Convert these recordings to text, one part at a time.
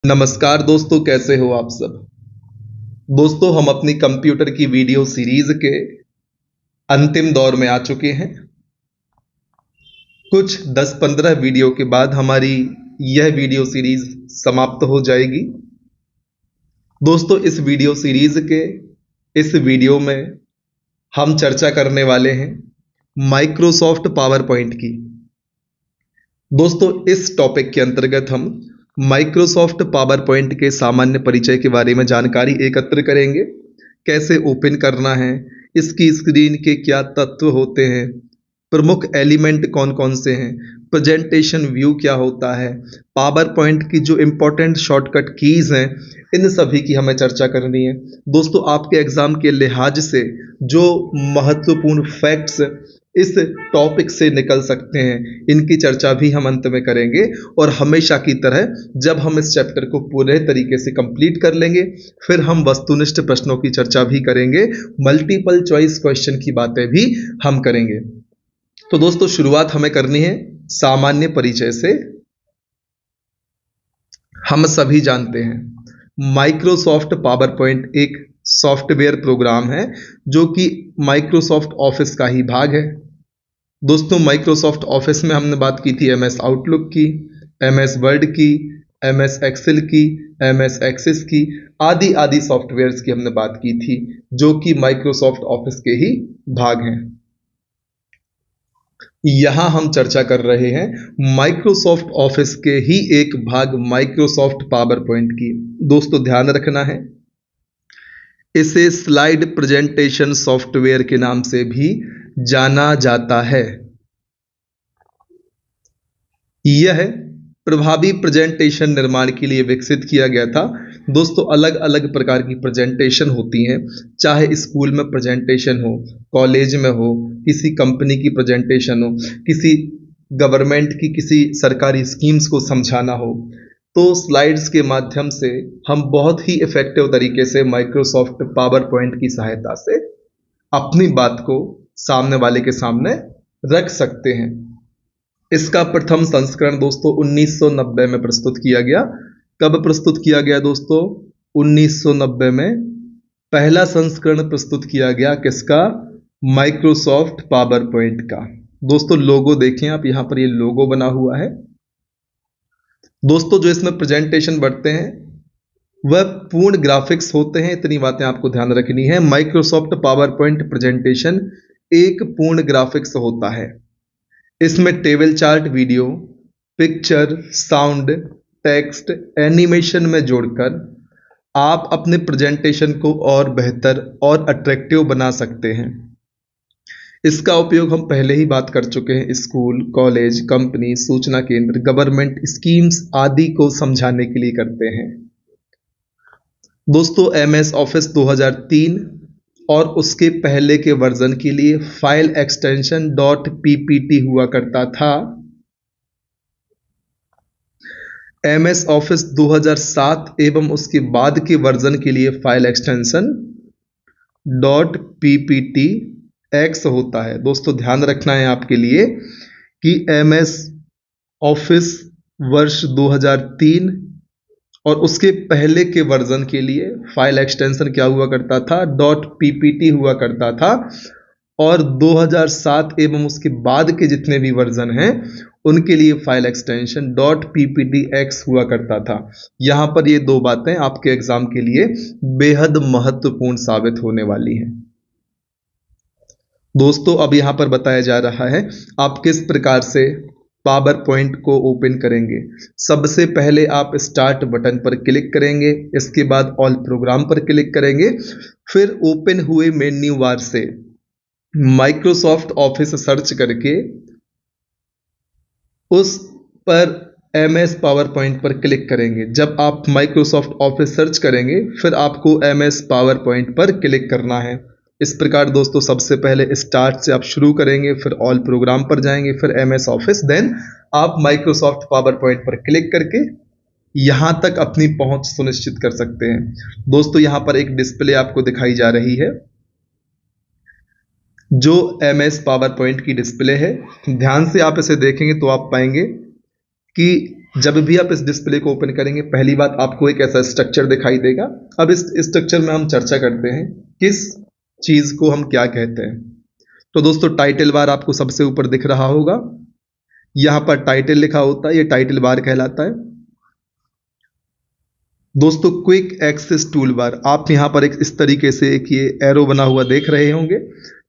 नमस्कार दोस्तों, कैसे हो आप सब। दोस्तों, हम अपनी कंप्यूटर की वीडियो सीरीज के अंतिम दौर में आ चुके हैं। कुछ 10-15 वीडियो के बाद हमारी यह वीडियो सीरीज समाप्त हो जाएगी। दोस्तों, इस वीडियो सीरीज के इस वीडियो में हम चर्चा करने वाले हैं माइक्रोसॉफ्ट पावर पॉइंट की। दोस्तों, इस टॉपिक के अंतर्गत हम माइक्रोसॉफ्ट पावर पॉइंट के सामान्य परिचय के बारे में जानकारी एकत्र करेंगे। कैसे ओपन करना है, इसकी स्क्रीन के क्या तत्व होते हैं, प्रमुख एलिमेंट कौन कौन से हैं, प्रेजेंटेशन व्यू क्या होता है, पावर पॉइंट की जो इम्पोर्टेंट शॉर्टकट कीज हैं, इन सभी की हमें चर्चा करनी है। दोस्तों, आपके एग्जाम के लिहाज से जो महत्वपूर्ण फैक्ट्स इस टॉपिक से निकल सकते हैं, इनकी चर्चा भी हम अंत में करेंगे। और हमेशा की तरह जब हम इस चैप्टर को पूरे तरीके से कंप्लीट कर लेंगे, फिर हम वस्तुनिष्ठ प्रश्नों की चर्चा भी करेंगे, मल्टीपल चॉइस क्वेश्चन की बातें भी हम करेंगे। तो दोस्तों, शुरुआत हमें करनी है सामान्य परिचय से। हम सभी जानते हैं माइक्रोसॉफ्ट पावर पॉइंट एक सॉफ्टवेयर प्रोग्राम है जो कि माइक्रोसॉफ्ट ऑफिस का ही भाग है। दोस्तों, माइक्रोसॉफ्ट ऑफिस में हमने बात की थी एमएस आउटलुक की, एमएस वर्ड की, एमएस एक्सेल की, एमएस एक्सेस की, आदि आदि सॉफ्टवेयर्स की हमने बात की थी जो कि माइक्रोसॉफ्ट ऑफिस के ही भाग हैं। यहां हम चर्चा कर रहे हैं माइक्रोसॉफ्ट ऑफिस के ही एक भाग माइक्रोसॉफ्ट पावर पॉइंट की। दोस्तों, ध्यान रखना है, इसे स्लाइड प्रेजेंटेशन सॉफ्टवेयर के नाम से भी जाना जाता है। यह प्रभावी प्रेजेंटेशन निर्माण के लिए विकसित किया गया था। दोस्तों, अलग अलग प्रकार की प्रेजेंटेशन होती हैं, चाहे स्कूल में प्रेजेंटेशन हो, कॉलेज में हो, किसी कंपनी की प्रेजेंटेशन हो, किसी गवर्नमेंट की किसी सरकारी स्कीम्स को समझाना हो, तो स्लाइड्स के माध्यम से हम बहुत ही इफेक्टिव तरीके से माइक्रोसॉफ्ट पावर पॉइंट की सहायता से अपनी बात को सामने वाले के सामने रख सकते हैं। इसका प्रथम संस्करण दोस्तों 1990 में प्रस्तुत किया गया। कब प्रस्तुत किया गया दोस्तों? 1990 में पहला संस्करण प्रस्तुत किया गया। किसका? माइक्रोसॉफ्ट पावर पॉइंट का। दोस्तों, लोगो देखें आप, यहां पर ये लोगो बना हुआ है। दोस्तों, जो इसमें प्रेजेंटेशन बढ़ते हैं वह पूर्ण ग्राफिक्स होते हैं। इतनी बातें आपको ध्यान रखनी है। माइक्रोसॉफ्ट पावर पॉइंट प्रेजेंटेशन एक पूर्ण ग्राफिक्स होता है। इसमें table chart, video, picture, sound, text, animation में जोड़कर आप अपने प्रेजेंटेशन को और बेहतर और अट्रैक्टिव बना सकते हैं। इसका उपयोग हम पहले ही बात कर चुके हैं, स्कूल, कॉलेज, कंपनी, सूचना केंद्र, गवर्नमेंट स्कीम्स आदि को समझाने के लिए करते हैं। दोस्तों, एमएस ऑफिस 2003 और उसके पहले के वर्जन के लिए फाइल एक्सटेंशन .ppt हुआ करता था। एमएस ऑफिस 2007 एवं उसके बाद के वर्जन के लिए फाइल एक्सटेंशन .pptx होता है। दोस्तों, ध्यान रखना है आपके लिए कि एमएस ऑफिस वर्ष 2003 और उसके पहले के वर्जन के लिए फाइल एक्सटेंशन क्या हुआ करता था? .ppt हुआ करता था। और 2007 एवं उसके बाद के जितने भी वर्जन हैं उनके लिए फाइल एक्सटेंशन .pptx हुआ करता था। यहां पर ये दो बातें आपके एग्जाम के लिए बेहद महत्वपूर्ण साबित होने वाली हैं। दोस्तों, अब यहां पर बताया जा रहा है आप किस प्रकार से पावर पॉइंट को ओपन करेंगे। सबसे पहले आप स्टार्ट बटन पर क्लिक करेंगे, इसके बाद ऑल प्रोग्राम पर क्लिक करेंगे, फिर ओपन हुए मेन्यू बार से माइक्रोसॉफ्ट ऑफिस सर्च करके उस पर एमएस पावर पॉइंट पर क्लिक करेंगे। जब आप माइक्रोसॉफ्ट ऑफिस सर्च करेंगे फिर आपको एमएस पावर पॉइंट पर क्लिक करना है। इस प्रकार दोस्तों, सबसे पहले स्टार्ट से आप शुरू करेंगे, फिर ऑल प्रोग्राम पर जाएंगे, फिर एमएस ऑफिस, देन आप माइक्रोसॉफ्ट पावर पॉइंट पर क्लिक करके यहां तक अपनी पहुंच सुनिश्चित कर सकते हैं। दोस्तों, यहां पर एक डिस्प्ले आपको दिखाई जा रही है जो एमएस पावर पॉइंट की डिस्प्ले है। ध्यान से आप इसे देखेंगे तो आप पाएंगे कि जब भी आप इस डिस्प्ले को ओपन करेंगे पहली बात आपको एक ऐसा स्ट्रक्चर दिखाई देगा। अब इस स्ट्रक्चर में हम चर्चा करते हैं किस चीज़ को हम क्या कहते हैं। तो दोस्तों टाइटल बार आपको सबसे ऊपर दिख रहा होगा, यहाँ पर टाइटल लिखा होता है, ये टाइटल बार कहलाता है। दोस्तों क्विक एक्सेस टूल बार, आप यहाँ पर एक इस तरीके से एक ये एरो बना हुआ देख रहे होंगे,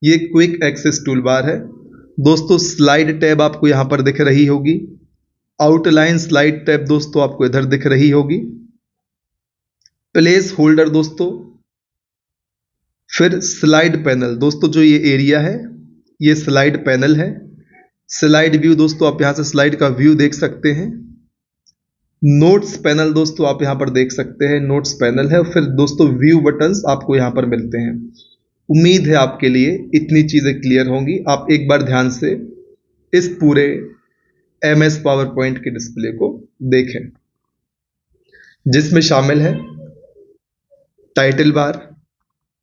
ये क्विक एक्सेस टूल बार है। दोस्तों स्लाइड टैब आपको यहाँ पर दिख रही होगी, आउटलाइन स्लाइड टैब दोस्तों आपको इधर दिख रही होगी, प्लेस होल्डर दोस्तों, फिर स्लाइड पैनल। दोस्तों जो ये एरिया है ये स्लाइड पैनल है। स्लाइड व्यू दोस्तों आप यहाँ से स्लाइड का व्यू देख सकते हैं। नोट्स पैनल दोस्तों आप यहाँ पर देख सकते हैं, नोट्स पैनल है। फिर दोस्तों व्यू बटन्स आपको यहाँ पर मिलते हैं। उम्मीद है आपके लिए इतनी चीज़ें क्लियर होंगी। आप एक बार ध्यान से इस पूरे MS पावर पॉइंट के डिस्प्ले को देखें, जिसमें शामिल है title bar,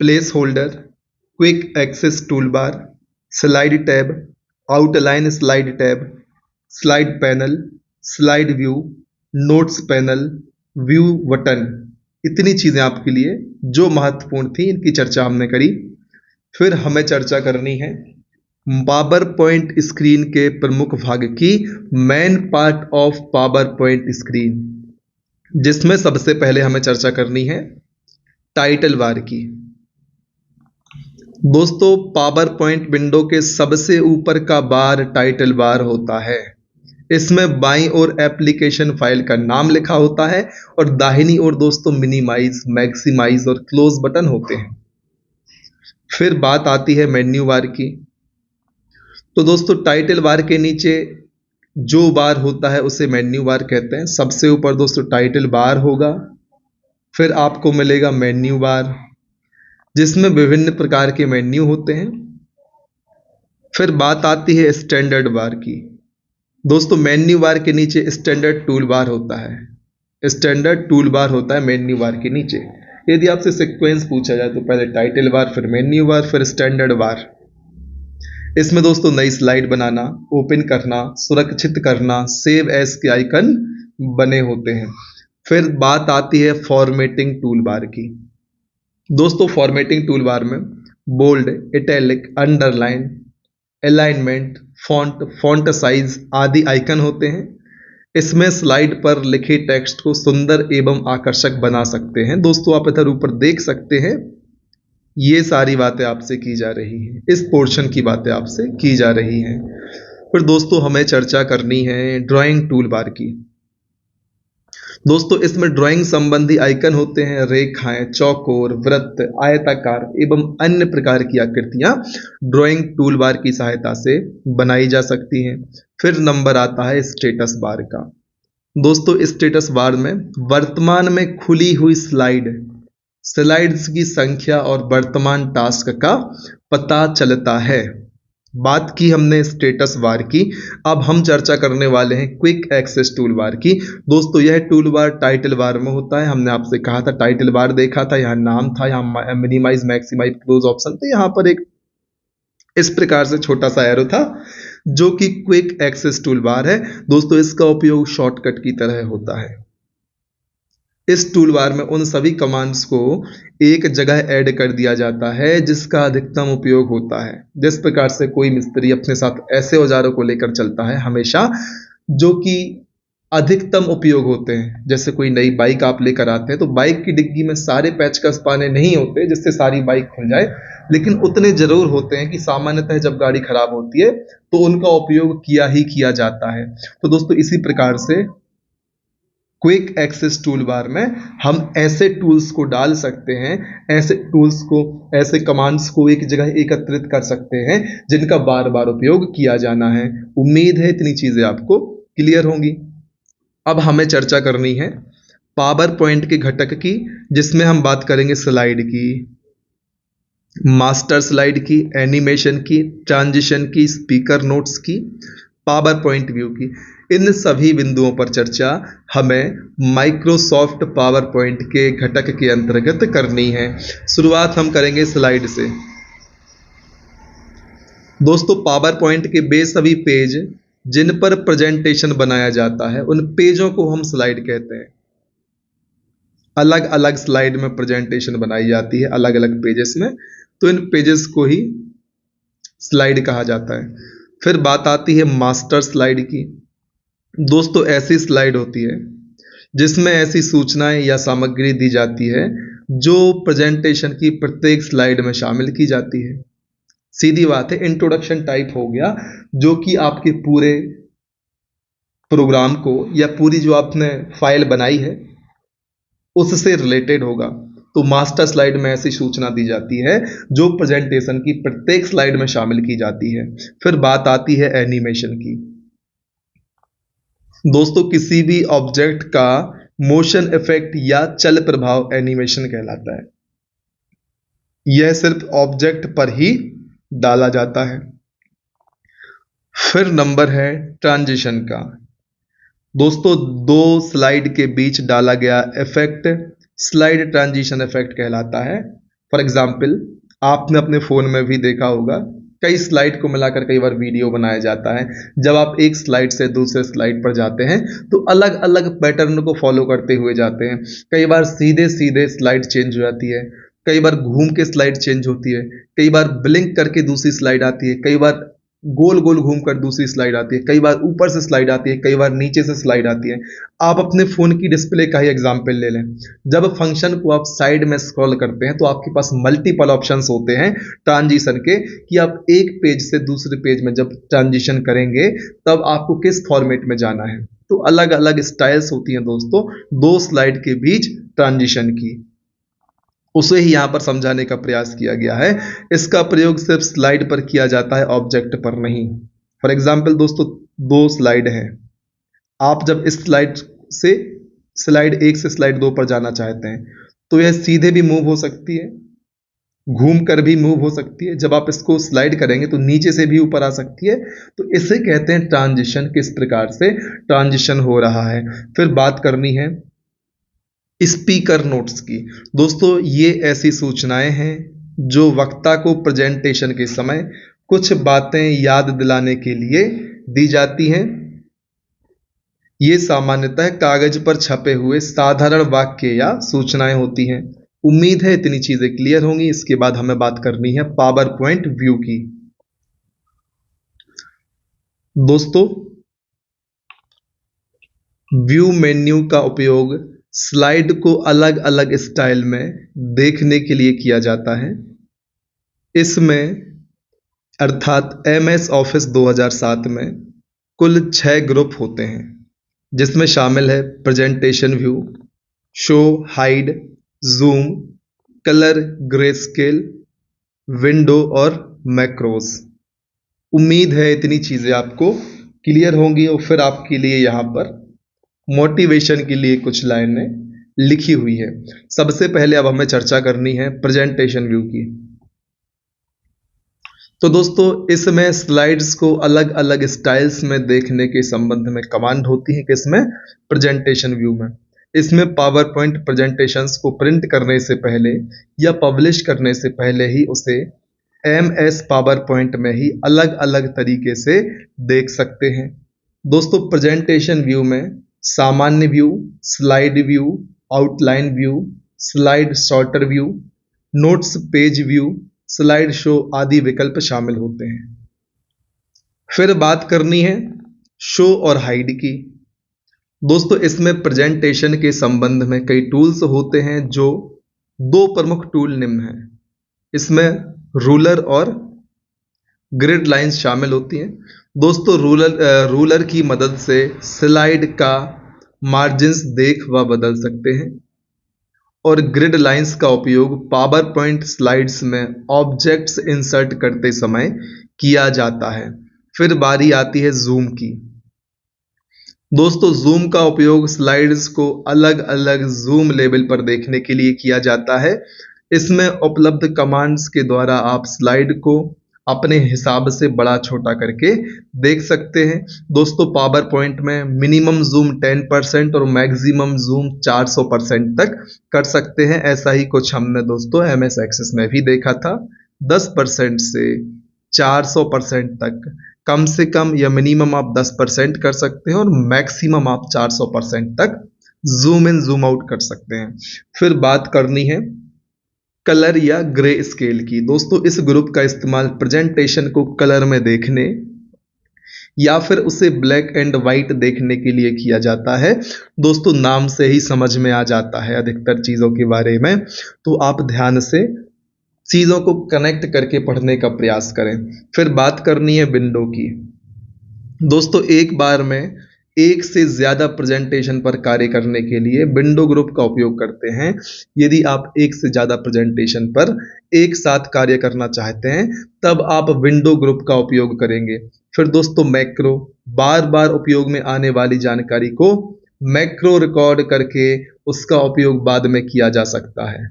place holder, quick access tool bar, slide tab, outline slide tab, slide panel, slide view, notes panel, view button. इतनी चीज़ें आपके लिए जो महत्वपूर्ण थी इनकी चर्चा हमने करी। फिर हमें चर्चा करनी है पावर पॉइंट स्क्रीन के प्रमुख भाग की, main part of power point screen, जिसमें सबसे पहले हमें चर्चा करनी है टाइटल बार की। दोस्तों पावर पॉइंट विंडो के सबसे ऊपर का बार टाइटल बार होता है। इसमें बाईं ओर एप्लीकेशन फाइल का नाम लिखा होता है और दाहिनी ओर दोस्तों मिनिमाइज, मैक्सिमाइज और क्लोज बटन होते हैं। फिर बात आती है मेन्यू बार की। तो दोस्तों टाइटल बार के नीचे जो बार होता है उसे मेन्यू बार कहते हैं। सबसे ऊपर दोस्तों टाइटल बार होगा, फिर आपको मिलेगा मेन्यू बार, जिसमें विभिन्न प्रकार के मेन्यू होते हैं। फिर बात आती है स्टैंडर्ड बार की। दोस्तों मेन्यू बार के नीचे स्टैंडर्ड टूल बार होता है। स्टैंडर्ड टूल बार होता है मेन्यू बार के नीचे। यदि आपसे सीक्वेंस पूछा जाए तो पहले टाइटल बार, फिर मेन्यू बार, फिर स्टैंडर्ड बार। इसमें दोस्तों नई स्लाइड बनाना, ओपन करना, सुरक्षित करना, सेव एज के आइकन बने होते हैं। फिर बात आती है फॉर्मेटिंग टूल बार की। दोस्तों फॉर्मेटिंग टूल बार में bold, italic, underline, alignment, font size आदि आइकन होते हैं। इसमें स्लाइड पर लिखे टेक्स्ट को सुंदर एवं आकर्षक बना सकते हैं। दोस्तों आप इधर ऊपर देख सकते हैं, ये सारी बातें आपसे की जा रही हैं, इस पोर्शन की बातें आपसे की जा रही हैं। फिर दोस्तों हमें चर्चा करनी है ड्राइंग टूल बार की। दोस्तों इसमें ड्राइंग संबंधी आइकन होते हैं, रेखाएं, चौकोर, वृत्त, आयताकार एवं अन्य प्रकार की आकृतियां ड्राइंग टूल बार की सहायता से बनाई जा सकती हैं। फिर नंबर आता है स्टेटस बार का। दोस्तों स्टेटस बार में वर्तमान में खुली हुई स्लाइड्स की संख्या और वर्तमान टास्क का पता चलता है। बात की हमने स्टेटस बार की, अब हम चर्चा करने वाले हैं क्विक एक्सेस टूल बार की। दोस्तों यह टूल बार टाइटल बार में होता है। हमने आपसे कहा था टाइटल बार देखा था, यहाँ नाम था, यहाँ मिनिमाइज, मैक्सिमाइज, क्लोज ऑप्शन थे। यहाँ पर एक इस प्रकार से छोटा सा एरो था जो कि क्विक एक्सेस टूल बार है। दोस्तों इसका उपयोग शॉर्टकट की तरह होता है। इस टूल बार में उन सभी कमांड्स को एक जगह ऐड कर दिया जाता है जिसका अधिकतम उपयोग होता है। जिस प्रकार से कोई मिस्त्री अपने साथ ऐसे औजारों को लेकर चलता है हमेशा जो कि अधिकतम उपयोग होते हैं। जैसे कोई नई बाइक आप लेकर आते हैं तो बाइक की डिग्गी में सारे पेचकस पाने नहीं होते जिससे सारी बाइक खुल जाए, लेकिन उतने जरूर होते हैं कि सामान्यतः जब गाड़ी खराब होती है तो उनका उपयोग किया ही किया जाता है। तो दोस्तों इसी प्रकार से क्विक एक्सेस टूल बार में हम ऐसे टूल्स को डाल सकते हैं, ऐसे टूल्स को, ऐसे कमांड्स को एक जगह एकत्रित कर सकते हैं जिनका बार बार उपयोग किया जाना है। उम्मीद है इतनी चीजें आपको क्लियर होंगी। अब हमें चर्चा करनी है पावर पॉइंट के घटक की, जिसमें हम बात करेंगे स्लाइड की, मास्टर स्लाइड की, एनिमेशन की, ट्रांजिशन की, स्पीकर नोट्स की, पावर पॉइंट व्यू की। इन सभी बिंदुओं पर चर्चा हमें माइक्रोसॉफ्ट पावर पॉइंट के घटक के अंतर्गत करनी है। शुरुआत हम करेंगे स्लाइड से। दोस्तों पावर पॉइंट के बेसभी पेज जिन पर प्रेजेंटेशन बनाया जाता है उन पेजों को हम स्लाइड कहते हैं। अलग अलग स्लाइड में प्रेजेंटेशन बनाई जाती है अलग अलग पेजेस में, तो इन पेजेस को ही स्लाइड कहा जाता है। फिर बात आती है मास्टर स्लाइड की। दोस्तों ऐसी स्लाइड होती है जिसमें ऐसी सूचनाएं या सामग्री दी जाती है जो प्रेजेंटेशन की प्रत्येक स्लाइड में शामिल की जाती है। सीधी बात है, इंट्रोडक्शन टाइप हो गया, जो कि आपके पूरे प्रोग्राम को या पूरी जो आपने फाइल बनाई है उससे रिलेटेड होगा। तो मास्टर स्लाइड में ऐसी सूचना दी जाती है जो प्रेजेंटेशन की प्रत्येक स्लाइड में शामिल की जाती है। फिर बात आती है एनिमेशन की। दोस्तों किसी भी ऑब्जेक्ट का मोशन इफेक्ट या चल प्रभाव एनिमेशन कहलाता है। यह सिर्फ ऑब्जेक्ट पर ही डाला जाता है। फिर नंबर है ट्रांजिशन का। दोस्तों दो स्लाइड के बीच डाला गया इफेक्ट स्लाइड ट्रांजिशन इफेक्ट कहलाता है। फॉर एग्जाम्पल आपने अपने फोन में भी देखा होगा, कई स्लाइड को मिलाकर कई बार वीडियो बनाया जाता है। जब आप एक स्लाइड से दूसरे स्लाइड पर जाते हैं तो अलग अलग पैटर्न को फॉलो करते हुए जाते हैं। कई बार सीधे सीधे स्लाइड चेंज हो जाती है, कई बार घूम के स्लाइड चेंज होती है, कई बार ब्लिंक करके दूसरी स्लाइड आती है, कई बार गोल गोल घूमकर दूसरी स्लाइड आती है, कई बार ऊपर से स्लाइड आती है, कई बार नीचे से स्लाइड आती है। आप अपने फोन की डिस्प्ले का ही एग्जांपल ले लें। जब फंक्शन को आप साइड में स्क्रॉल करते हैं तो आपके पास मल्टीपल ऑप्शंस होते हैं ट्रांजिशन के, कि आप एक पेज से दूसरे पेज में जब ट्रांजिशन करेंगे तब आपको किस फॉर्मेट में जाना है। तो अलग अलग स्टाइल्स होती हैं दोस्तों दो स्लाइड के बीच ट्रांजिशन की, उसे ही यहाँ पर समझाने का प्रयास किया गया है। इसका प्रयोग सिर्फ स्लाइड पर किया जाता है, ऑब्जेक्ट पर नहीं। फॉर एग्जाम्पल दोस्तों दो स्लाइड हैं, आप जब इस स्लाइड से स्लाइड 1 से स्लाइड 2 पर जाना चाहते हैं तो यह सीधे भी मूव हो सकती है, घूम कर भी मूव हो सकती है। जब आप इसको स्लाइड करेंगे तो नीचे से भी ऊपर आ सकती है। तो इसे कहते हैं ट्रांजिशन, किस प्रकार से ट्रांजिशन हो रहा है। फिर बात करनी है स्पीकर नोट्स की। दोस्तों ये ऐसी सूचनाएं हैं जो वक्ता को प्रेजेंटेशन के समय कुछ बातें याद दिलाने के लिए दी जाती हैं। ये सामान्यतः कागज पर छपे हुए साधारण वाक्य या सूचनाएं होती हैं। उम्मीद है इतनी चीजें क्लियर होंगी। इसके बाद हमें बात करनी है पावर पॉइंट व्यू की। दोस्तों व्यू मेन्यू का उपयोग स्लाइड को अलग अलग स्टाइल में देखने के लिए किया जाता है। इसमें अर्थात MS ऑफिस 2007 में कुल 6 ग्रुप होते हैं, जिसमें शामिल है presentation view, show, hide, zoom, colour, grey scale, window और मैक्रोस। उम्मीद है इतनी चीजें आपको क्लियर होंगी। और फिर आपके लिए यहाँ पर मोटिवेशन के लिए कुछ लाइनें लिखी हुई है। सबसे पहले अब हमें चर्चा करनी है प्रेजेंटेशन व्यू की। तो दोस्तों इसमें स्लाइड्स को अलग अलग स्टाइल्स में देखने के संबंध में कमांड होती है। किसमें? प्रेजेंटेशन व्यू में। इसमें पावर पॉइंट प्रेजेंटेशंस को प्रिंट करने से पहले या पब्लिश करने से पहले ही उसे MS पावर पॉइंट में ही अलग अलग तरीके से देख सकते हैं। दोस्तों प्रेजेंटेशन व्यू में सामान्य view, slide view, outline view, slide sorter view, notes page view, slide show आदि विकल्प शामिल होते हैं। फिर बात करनी है शो और हाइड की। दोस्तों इसमें प्रेजेंटेशन के संबंध में कई टूल्स होते हैं, जो दो प्रमुख टूल निम्न हैं। इसमें रूलर और ग्रिड लाइंस शामिल होती हैं। दोस्तों रूलर की मदद से स्लाइड का मार्जिन्स देख व बदल सकते हैं, और ग्रिड लाइंस का उपयोग पावर पॉइंट स्लाइड्स में ऑब्जेक्ट्स इंसर्ट करते समय किया जाता है। फिर बारी आती है जूम की। दोस्तों जूम का उपयोग स्लाइड्स को अलग अलग जूम लेवल पर देखने के लिए किया जाता है। इसमें उपलब्ध कमांड्स के द्वारा आप स्लाइड को अपने हिसाब से बड़ा छोटा करके देख सकते हैं। दोस्तों पावर पॉइंट में मिनिमम जूम 10% और मैक्सिमम जूम 400% तक कर सकते हैं। ऐसा ही कुछ हमने दोस्तों MS एक्सेस में भी देखा था। 10% से 400% तक कम से कम या मिनिमम आप 10% कर सकते हैं और मैक्सिमम आप 400% तक जूम इन जूम आउट कर सकते हैं। फिर बात करनी है कलर या ग्रे स्केल की। दोस्तों इस ग्रुप का इस्तेमाल प्रेजेंटेशन को कलर में देखने या फिर उसे ब्लैक एंड वाइट देखने के लिए किया जाता है। दोस्तों नाम से ही समझ में आ जाता है अधिकतर चीज़ों के बारे में, तो आप ध्यान से चीज़ों को कनेक्ट करके पढ़ने का प्रयास करें। फिर बात करनी है विंडो की। दोस्तों एक बार में एक से ज़्यादा प्रेजेंटेशन पर कार्य करने के लिए विंडो ग्रुप का उपयोग करते हैं। यदि आप एक से ज़्यादा प्रेजेंटेशन पर एक साथ कार्य करना चाहते हैं तब आप विंडो ग्रुप का उपयोग करेंगे। फिर दोस्तों मैक्रो, बार बार उपयोग में आने वाली जानकारी को मैक्रो रिकॉर्ड करके उसका उपयोग बाद में किया जा सकता है।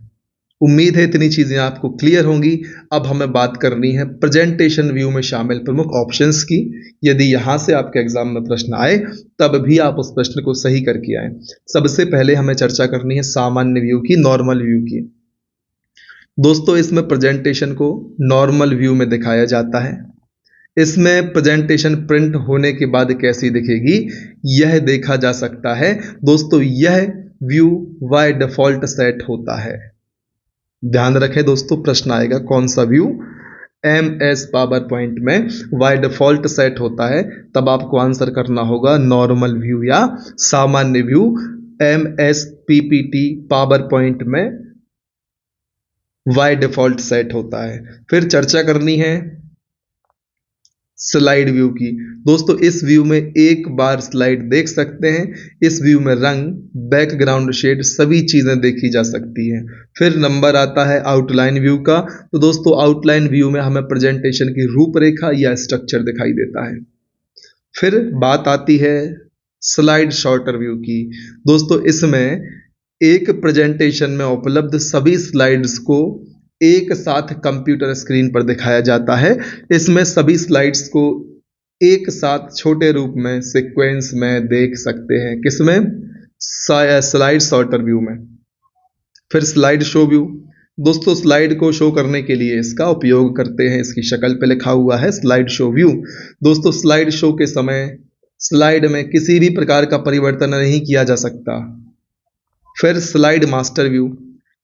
उम्मीद है इतनी चीज़ें आपको क्लियर होंगी। अब हमें बात करनी है प्रेजेंटेशन व्यू में शामिल प्रमुख ऑप्शंस की। यदि यहाँ से आपके एग्जाम में प्रश्न आए तब भी आप उस प्रश्न को सही करके आए। सबसे पहले हमें चर्चा करनी है सामान्य व्यू की, नॉर्मल व्यू की। दोस्तों इसमें प्रेजेंटेशन को नॉर्मल व्यू में दिखाया जाता है। इसमें प्रेजेंटेशन प्रिंट होने के बाद कैसी दिखेगी यह देखा जा सकता है। दोस्तों यह व्यू बाय डिफॉल्ट सेट होता है। ध्यान रखें दोस्तों, प्रश्न आएगा कौन सा व्यू MS पावर पॉइंट में बाय डिफॉल्ट सेट होता है, तब आपको आंसर करना होगा नॉर्मल व्यू या सामान्य view. MS PPT power point में बाय डिफॉल्ट सेट होता है। फिर चर्चा करनी है स्लाइड व्यू की। दोस्तों इस व्यू में एक बार स्लाइड देख सकते हैं। इस व्यू में रंग, बैकग्राउंड शेड सभी चीज़ें देखी जा सकती हैं। फिर नंबर आता है आउटलाइन व्यू का। तो दोस्तों आउटलाइन व्यू में हमें प्रेजेंटेशन की रूपरेखा या स्ट्रक्चर दिखाई देता है। फिर बात आती है स्लाइड शॉर्टर व्यू की। दोस्तों इसमें एक प्रेजेंटेशन में उपलब्ध सभी स्लाइड्स को एक साथ कंप्यूटर स्क्रीन पर दिखाया जाता है। इसमें सभी स्लाइड्स को एक साथ छोटे रूप में सीक्वेंस में देख सकते हैं। किसमें? स्लाइड शॉर्टर व्यू में। फिर स्लाइड शो व्यू। दोस्तों स्लाइड को शो करने के लिए इसका उपयोग करते हैं। इसकी शक्ल पे लिखा हुआ है स्लाइड शो व्यू। दोस्तों स्लाइड शो के समय स्लाइड में किसी भी प्रकार का परिवर्तन नहीं किया जा सकता। फिर स्लाइड मास्टर व्यू।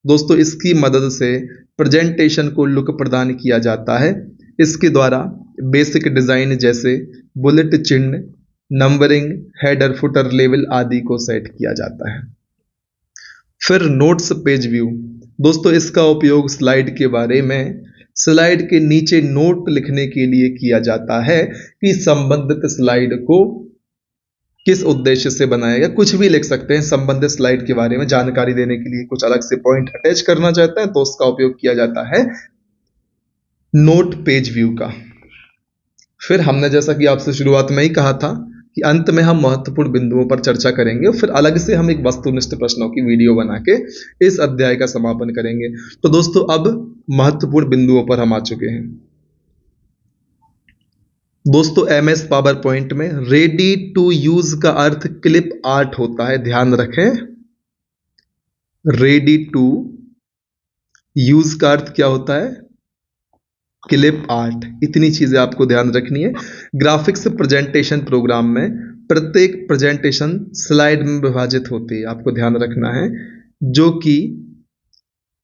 दोस्तों इसकी मदद से प्रेजेंटेशन को लुक प्रदान किया जाता है। इसके द्वारा बेसिक डिज़ाइन जैसे बुलेट चिन्ह, नंबरिंग, हेडर, फुटर, लेबल आदि को सेट किया जाता है। फिर नोट्स पेज व्यू। दोस्तों इसका उपयोग स्लाइड के बारे में स्लाइड के नीचे नोट लिखने के लिए किया जाता है कि संबंधित स्लाइड को किस उद्देश्य से बनाया गया। कुछ भी लिख सकते हैं संबंधित स्लाइड के बारे में जानकारी देने के लिए, कुछ अलग से पॉइंट अटैच करना चाहते हैं तो उसका उपयोग किया जाता है नोट पेज व्यू का। फिर हमने जैसा कि आपसे शुरुआत में ही कहा था कि अंत में हम महत्वपूर्ण बिंदुओं पर चर्चा करेंगे, फिर अलग से हम एक वस्तुनिष्ठ प्रश्नों की वीडियो बना के इस अध्याय का समापन करेंगे। तो दोस्तों अब महत्वपूर्ण बिंदुओं पर हम आ चुके हैं। दोस्तों MS पावर पॉइंट में रेडी टू यूज का अर्थ क्लिप आर्ट होता है। ध्यान रखें, रेडी टू यूज का अर्थ क्या होता है? Clip art. इतनी चीजें आपको ध्यान रखनी है। ग्राफिक्स प्रेजेंटेशन प्रोग्राम में प्रत्येक प्रेजेंटेशन स्लाइड में विभाजित होती है, आपको ध्यान रखना है।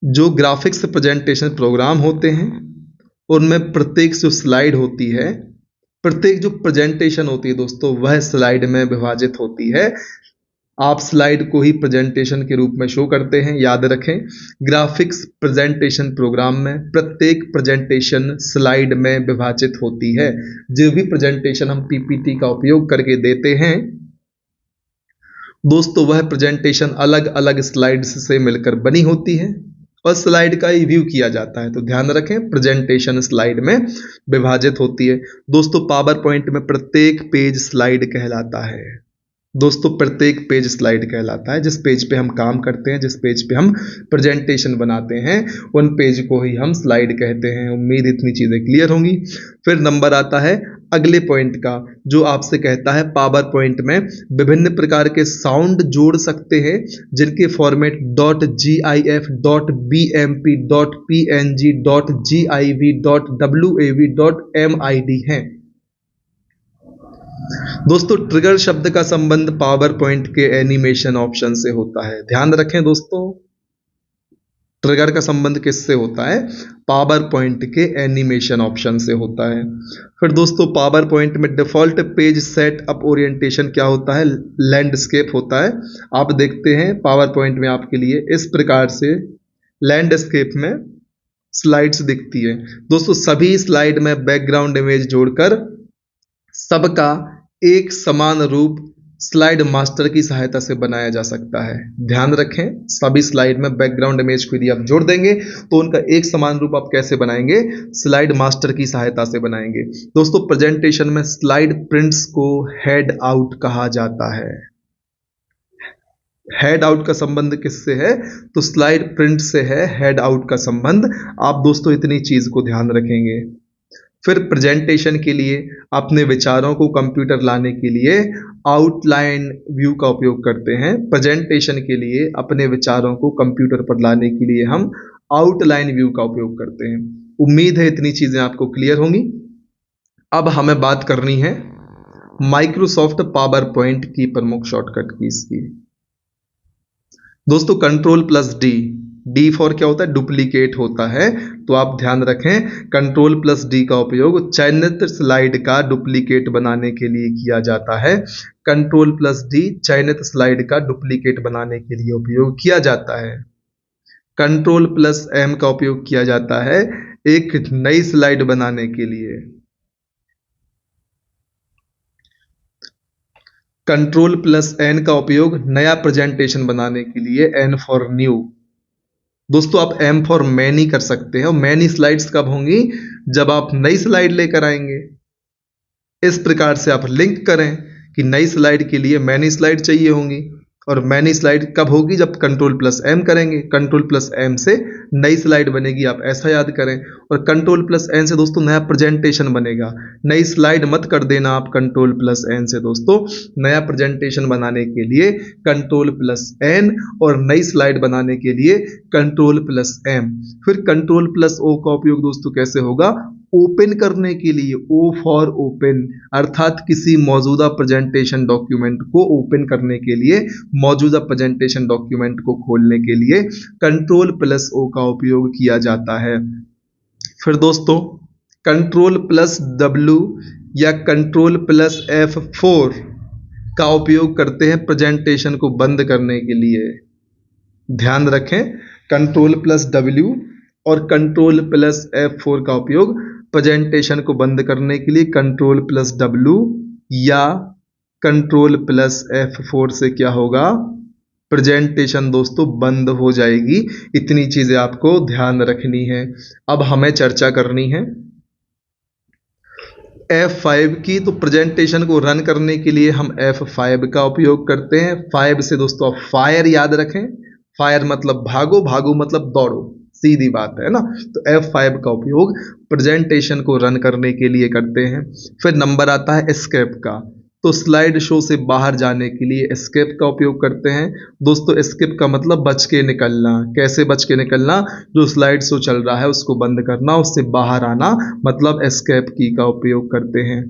जो ग्राफिक्स प्रेजेंटेशन प्रोग्राम होते हैं उनमें प्रत्येक जो स्लाइड होती है, प्रत्येक जो प्रेजेंटेशन होती है दोस्तों वह स्लाइड में विभाजित होती है। आप स्लाइड को ही प्रेजेंटेशन के रूप में शो करते हैं, याद रखें। ग्राफिक्स प्रेजेंटेशन प्रोग्राम में प्रत्येक प्रेजेंटेशन स्लाइड में विभाजित होती है। जो भी प्रेजेंटेशन हम PPT का उपयोग करके देते हैं दोस्तों वह प्रेजेंटेशन अलग अलग स्लाइड्स से मिलकर बनी होती है और स्लाइड का ही व्यू किया जाता है। तो ध्यान रखें प्रेजेंटेशन स्लाइड में विभाजित होती है। दोस्तों पावर पॉइंट में प्रत्येक पेज स्लाइड कहलाता है। दोस्तों प्रत्येक पेज स्लाइड कहलाता है। जिस पेज पे हम काम करते हैं, जिस पेज पे हम प्रेजेंटेशन बनाते हैं, उन पेज को ही हम स्लाइड कहते हैं। उम्मीद इतनी चीज़ें क्लियर होंगी। फिर नंबर आता है अगले पॉइंट का, जो आपसे कहता है पावर पॉइंट में विभिन्न प्रकार के साउंड जोड़ सकते हैं जिनके format .gif, .bmp, .png, .giv, .wav, .mid हैं। दोस्तों ट्रिगर शब्द का संबंध पावर पॉइंट के एनिमेशन ऑप्शन से होता है। ध्यान रखें दोस्तों, ट्रिगर का संबंध किससे होता है? पावर पॉइंट के एनिमेशन ऑप्शन से होता है। फिर दोस्तों पावर पॉइंट में default page set up orientation क्या होता है? लैंडस्केप होता है। आप देखते हैं पावर पॉइंट में आपके लिए इस प्रकार से लैंडस्केप में स्लाइड्स दिखती है। दोस्तों सभी स्लाइड में बैकग्राउंड इमेज जोड़कर सबका एक समान रूप स्लाइड मास्टर की सहायता से बनाया जा सकता है। ध्यान रखें, सभी स्लाइड में बैकग्राउंड इमेज को यदि आप जोड़ देंगे तो उनका एक समान रूप आप कैसे बनाएंगे? स्लाइड मास्टर की सहायता से बनाएंगे। दोस्तों प्रेजेंटेशन में स्लाइड प्रिंट्स को हेड आउट कहा जाता है। हेड आउट का संबंध किससे है? तो स्लाइड प्रिंट से है हेड आउट का संबंध। आप दोस्तों इतनी चीज को ध्यान रखेंगे। फिर प्रेजेंटेशन के लिए अपने विचारों को कंप्यूटर लाने के लिए आउटलाइन व्यू का उपयोग करते हैं। प्रेजेंटेशन के लिए अपने विचारों को कंप्यूटर पर लाने के लिए हम आउटलाइन व्यू का उपयोग करते हैं। उम्मीद है इतनी चीजें आपको क्लियर होंगी। अब हमें बात करनी है माइक्रोसॉफ्ट पावर पॉइंट की प्रमुख शॉर्टकट कीज की। दोस्तों control plus D, D for क्या होता है? डुप्लीकेट होता है। तो आप ध्यान रखें कंट्रोल प्लस डी का उपयोग चयनित स्लाइड का डुप्लीकेट बनाने के लिए किया जाता है। कंट्रोल प्लस डी चयनित स्लाइड का डुप्लीकेट बनाने के लिए उपयोग किया जाता है। कंट्रोल प्लस एम का उपयोग किया जाता है एक नई स्लाइड बनाने के लिए। कंट्रोल प्लस एन का उपयोग नया प्रेजेंटेशन बनाने के लिए, एन फॉर न्यू। दोस्तों आप एम फॉर मैनी कर सकते हैं। और मैनी स्लाइड्स कब होंगी? जब आप नई स्लाइड लेकर आएंगे। इस प्रकार से आप लिंक करें कि नई स्लाइड के लिए मैनी स्लाइड चाहिए होंगी, और मैनी स्लाइड कब होगी? जब कंट्रोल प्लस एम करेंगे। कंट्रोल प्लस एम से नई स्लाइड बनेगी, आप ऐसा याद करें। और कंट्रोल प्लस एन से दोस्तों नया प्रेजेंटेशन बनेगा। नई स्लाइड मत कर देना आप कंट्रोल प्लस एन से दोस्तों। नया प्रेजेंटेशन बनाने के लिए कंट्रोल प्लस एन और नई स्लाइड बनाने के लिए कंट्रोल प्लस एम। फिर कंट्रोल प्लस ओ का उपयोग दोस्तों कैसे होगा? ओपन करने के लिए, ओ फॉर ओपन, अर्थात किसी मौजूदा प्रेजेंटेशन डॉक्यूमेंट को ओपन करने के लिए, मौजूदा प्रेजेंटेशन डॉक्यूमेंट को खोलने के लिए कंट्रोल प्लस ओ का उपयोग किया जाता है। फिर दोस्तों कंट्रोल प्लस डब्ल्यू या कंट्रोल प्लस F4 का उपयोग करते हैं प्रेजेंटेशन को बंद करने के लिए। ध्यान रखें कंट्रोल प्लस डब्ल्यू और कंट्रोल प्लस F4 का उपयोग प्रेजेंटेशन को बंद करने के लिए कंट्रोल प्लस डब्ल्यू या कंट्रोल प्लस F4 से क्या होगा? प्रेजेंटेशन दोस्तों बंद हो जाएगी। इतनी चीजें आपको ध्यान रखनी है। अब हमें चर्चा करनी है F5 की। तो प्रेजेंटेशन को रन करने के लिए हम F5 का उपयोग करते हैं। 5 से दोस्तों आप फायर याद रखें। फायर मतलब भागो, भागो मतलब दौड़ो, सीधी बात है ना। तो F5 का उपयोग प्रेजेंटेशन को रन करने के लिए करते हैं। फिर नंबर आता है एस्केप का। तो स्लाइड शो से बाहर जाने के लिए एस्केप का उपयोग करते हैं। दोस्तों एस्केप का मतलब बच के निकलना। कैसे बच के निकलना? जो स्लाइड शो चल रहा है उसको बंद करना, उससे बाहर आना, मतलब एस्केप की का उपयोग करते हैं।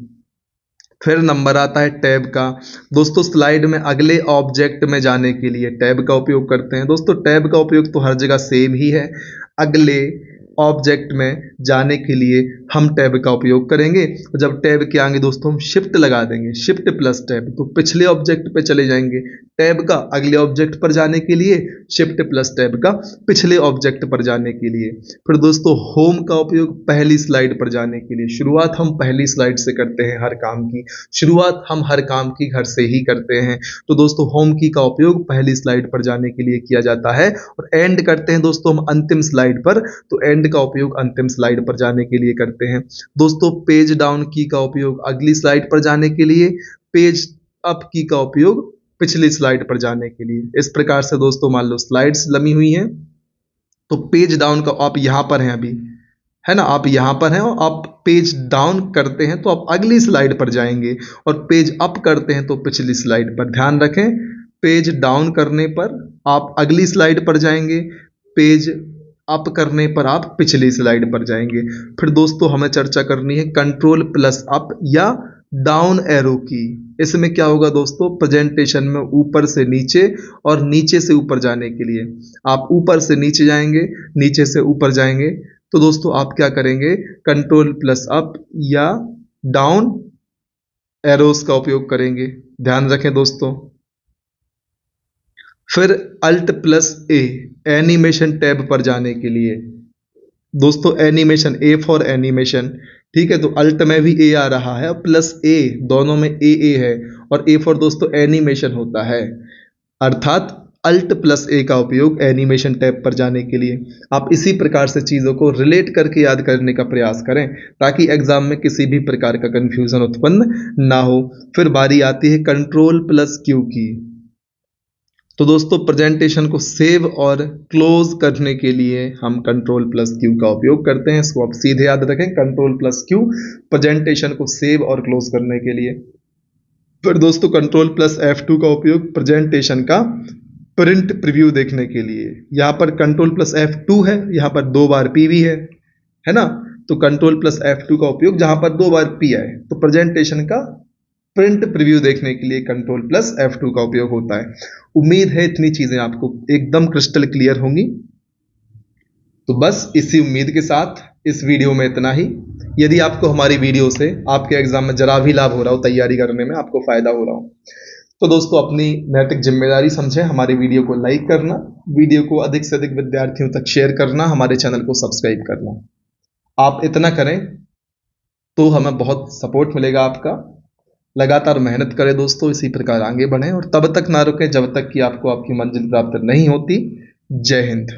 फिर नंबर आता है टैब का। दोस्तों स्लाइड में अगले ऑब्जेक्ट में जाने के लिए टैब का उपयोग करते हैं। दोस्तों टैब का उपयोग तो हर जगह सेम ही है। अगले ऑब्जेक्ट में जाने के लिए हम टैब का उपयोग करेंगे। जब टैब के आगे दोस्तों हम शिफ्ट लगा देंगे, शिफ्ट प्लस टैब, तो पिछले ऑब्जेक्ट पे चले जाएंगे। टैब का अगले ऑब्जेक्ट पर जाने के लिए, शिफ्ट प्लस टैब का पिछले ऑब्जेक्ट पर जाने के लिए। फिर दोस्तों होम का उपयोग पहली स्लाइड पर जाने के लिए। शुरुआत हम पहली स्लाइड से करते हैं हर काम की। शुरुआत हम हर काम की घर से ही करते हैं। तो दोस्तों होम की का उपयोग पहली स्लाइड पर जाने के लिए किया जाता है। और एंड करते हैं दोस्तों हम अंतिम स्लाइड पर, तो एंड का उपयोग अंतिम स्लाइड पर जाने के लिए करते हैं। दोस्तों पेज डाउन की का उपयोग अगली स्लाइड पर जाने के लिए, पेज अप की का उपयोग पिछली स्लाइड पर जाने के लिए। इस प्रकार से दोस्तों मान लो स्लाइड्स लमी हुई हैं, तो पेज डाउन का आप यहां पर हैं अभी, है ना, आप यहां पर हैं और आप पेज डाउन करते हैं तो आप अगली स्लाइड पर जाएंगे, और पेज अप करते हैं तो पिछली स्लाइड पर। ध्यान रखें पेज डाउन करने पर आप अगली स्लाइड पर जाएंगे, पेज अप करने पर आप पिछली स्लाइड पर जाएंगे। फिर दोस्तों हमें चर्चा करनी है कंट्रोल प्लस अप या डाउन एरो की। इसमें क्या होगा दोस्तों, प्रेजेंटेशन में ऊपर से नीचे और नीचे से ऊपर जाने के लिए आप ऊपर से नीचे जाएंगे, नीचे से ऊपर जाएंगे, तो दोस्तों आप क्या करेंगे, कंट्रोल प्लस अप या डाउन एरोस का उपयोग करेंगे, ध्यान रखें दोस्तों। फिर अल्ट प्लस ए एनिमेशन टैब पर जाने के लिए, दोस्तों एनिमेशन, ए फॉर एनिमेशन, ठीक है, तो अल्ट में भी ए आ रहा है, प्लस ए, दोनों में ए है, और ए फॉर दोस्तों एनिमेशन होता है, अर्थात अल्ट प्लस ए का उपयोग एनिमेशन टैब पर जाने के लिए। आप इसी प्रकार से चीज़ों को रिलेट करके याद करने का प्रयास करें ताकि एग्जाम में किसी भी प्रकार का कंफ्यूजन उत्पन्न ना हो। फिर बारी आती है कंट्रोल प्लस क्यू की। तो दोस्तों प्रेजेंटेशन को सेव और क्लोज करने के लिए हम कंट्रोल प्लस क्यू का उपयोग करते हैं। इसको आप सीधे याद रखें, कंट्रोल प्लस क्यू प्रेजेंटेशन को सेव और क्लोज करने के लिए। फिर दोस्तों कंट्रोल प्लस F2 का उपयोग प्रेजेंटेशन का प्रिंट प्रीव्यू देखने के लिए। यहाँ पर कंट्रोल प्लस F2 है, यहाँ पर 2 बार P भी है ना, तो कंट्रोल प्लस F2 का उपयोग जहाँ पर 2 बार P आए तो प्रेजेंटेशन का प्रिंट प्रीव्यू देखने के लिए कंट्रोल प्लस F2 का उपयोग होता है। उम्मीद है इतनी चीजें आपको एकदम क्रिस्टल क्लियर होंगी। तो बस इसी उम्मीद के साथ इस वीडियो में इतना ही। यदि आपको हमारी वीडियो से आपके एग्जाम में जरा भी लाभ हो रहा हो, तैयारी करने में आपको फायदा हो रहा हो, तो दोस्तों अपनी नैतिक जिम्मेदारी समझें, हमारी वीडियो को लाइक करना, वीडियो को अधिक से अधिक विद्यार्थियों तक शेयर करना, हमारे चैनल को सब्सक्राइब करना। आप इतना करें तो हमें बहुत सपोर्ट मिलेगा आपका। लगातार मेहनत करें दोस्तों, इसी प्रकार आगे बढ़ें और तब तक ना रुकें जब तक कि आपको आपकी मंजिल प्राप्त नहीं होती। जय हिंद।